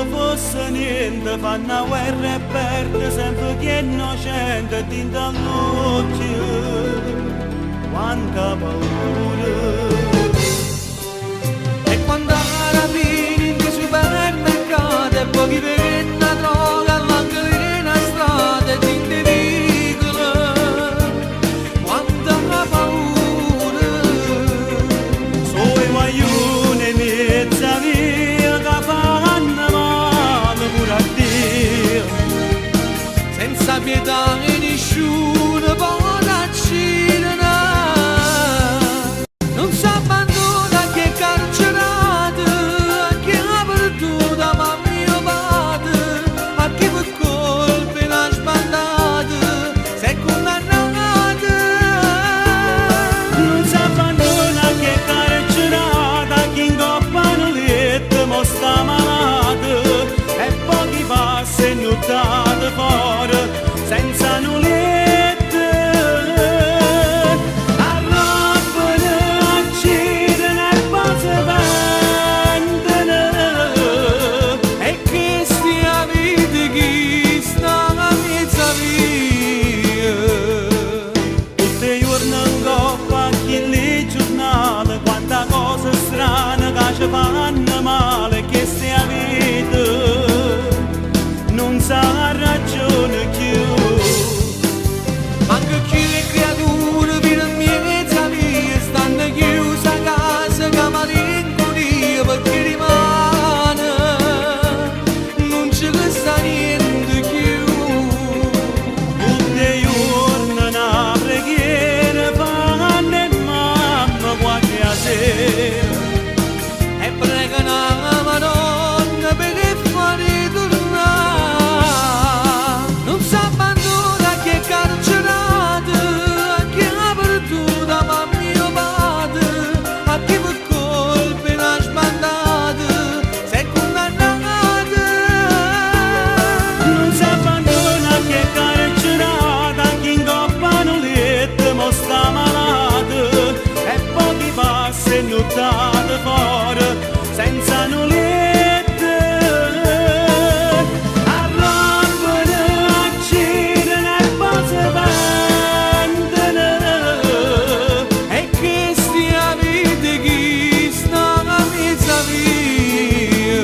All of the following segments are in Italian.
fosse niente, fanno una guerra e perde sempre chi è innocente tinta all'occhio, quanta paura. E quando rapini in supermercati e pochi per una droga all'angolo di una strada tinte vicole, quanta paura. Solo i guaglioni in mezza via che fanno male pure a Dio, senza pietà e nessuno può uccidere. Non si abbandona chi è carcerato, a chi ha perduto mamma e padre, a chi per colpe l'ha sbandato, si è condannato. Non si abbandona chi è carcerato, a chi in coppa non letto mo sta malato, e pochi passi e nuttate fuori senza nulla. Ci fanno male che stia vita non sa ragione più, anche chi le creature viene in mezzo a via stanno chiuse a casa che malinconia perché rimane non ci resta niente più. Tutti i giorni una preghiera fanno e mamma qualche a sera pregano Madonna per farli tornare. Non si abbandona chi è carcerato, a chi ha perduto mamma e padre, a chi per colpe l'ha sbandato, si è condannato. Non si abbandona chi è carcerato, a chi in coppa non letto mo sta malato, e pochi passi e nuttate fuori senza nullette, arrabbiano, accidano e poi si vendono, e che stia vita chi sta a mezza via.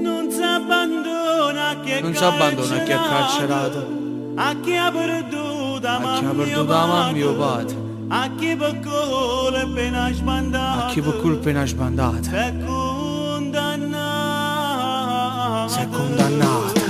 Non si abbandona chi è carcerato, a chi ha perduto mamma e padre, a chi per colpe n'ha sbandato, si è condannato.